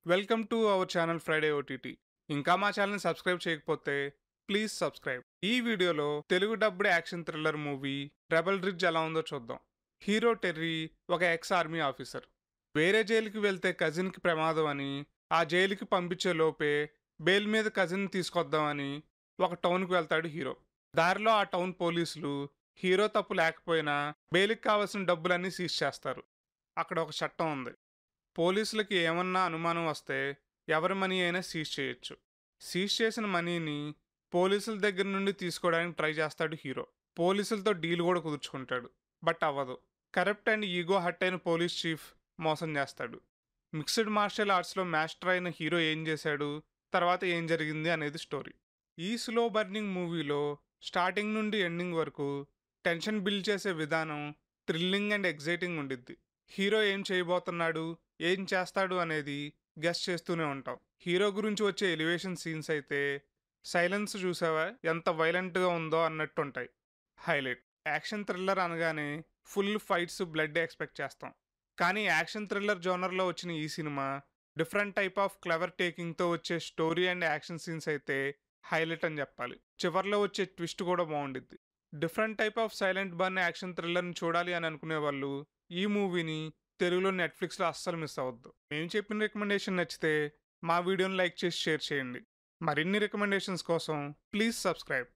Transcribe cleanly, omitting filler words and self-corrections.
Welcome to our channel Friday OTT. ఇంకా మా ఛానల్ని సబ్స్క్రైబ్ చేయకపోతే ప్లీజ్ సబ్స్క్రైబ్. ఈ వీడియోలో Telugu dubbed action thriller movie rebel ridge ఎలా ఉందో చూద్దాం. హీరో టెర్రీ ఒక ఎక్స్ ఆర్మీ ఆఫీసర్. వేరే జైలుకి వెళ్తే కజిన్కి ప్రమాదం అని ఆ జైలుకి పంపించే లోపే బెయిల్ మీద కజిన్ తీసుకొద్దామని ఒక టౌన్కి వెళ్తాడు హీరో. దారిలో ఆ టౌన్ పోలీసులు హీరో తప్పు లేకపోయినా బెయిల్కి కావాల్సిన డబ్బులన్నీ సీజ్ చేస్తారు. అక్కడ ఒక చట్టం ఉంది. పోలీసులకి ఏమన్నా అనుమానం వస్తే ఎవరి మనీ అయినా సీజ్ చేయొచ్చు. సీజ్ చేసిన మనీని పోలీసుల దగ్గర నుండి తీసుకోవడానికి ట్రై చేస్తాడు హీరో. పోలీసులతో డీల్ కూడా కుదుర్చుకుంటాడు. బట్ అవ్వదు. కరప్ట్ అండ్ ఈగో హర్ట్ అయిన పోలీస్ చీఫ్ మోసం చేస్తాడు. మిక్స్డ్ మార్షల్ ఆర్ట్స్లో మాస్టర్ అయిన హీరో ఏం చేశాడు, తర్వాత ఏం జరిగింది అనేది స్టోరీ. ఈ స్లో బర్నింగ్ మూవీలో స్టార్టింగ్ నుండి ఎండింగ్ వరకు టెన్షన్ బిల్డ్ చేసే విధానం థ్రిల్లింగ్ అండ్ ఎగ్జైటింగ్ ఉండిద్ది. హీరో ఏం చేయబోతున్నాడు, ఏం చేస్తాడు అనేది గెస్ చేస్తూనే ఉంటాం. హీరో గురించి వచ్చే ఎలివేషన్ సీన్స్ అయితే సైలెన్స్ చూసావా ఎంత వైలెంట్గా ఉందో అన్నట్టుంటాయి. హైలైట్. యాక్షన్ థ్రిల్లర్ అనగానే ఫుల్ ఫైట్స్, బ్లడ్ ఎక్స్పెక్ట్ చేస్తాం. కానీ యాక్షన్ థ్రిల్లర్ జోనర్లో వచ్చిన ఈ cinema different type of clever టేకింగ్తో వచ్చే స్టోరీ అండ్ యాక్షన్ సీన్స్ అయితే హైలైట్ అని చెప్పాలి. చివర్లో వచ్చే ట్విస్ట్ కూడా బాగుండిద్ది. Different type of silent burn action థ్రిల్లర్ని చూడాలి అని అనుకునే వాళ్ళు ఈ మూవీని తెలుగులో నెట్ఫ్లిక్స్లో అస్సలు మిస్ అవ్వద్దు. మేము చెప్పిన రికమెండేషన్ నచ్చితే మా వీడియోని లైక్ చేసి షేర్ చేయండి. మరిన్ని రికమెండేషన్స్ కోసం ప్లీజ్ సబ్స్క్రైబ్.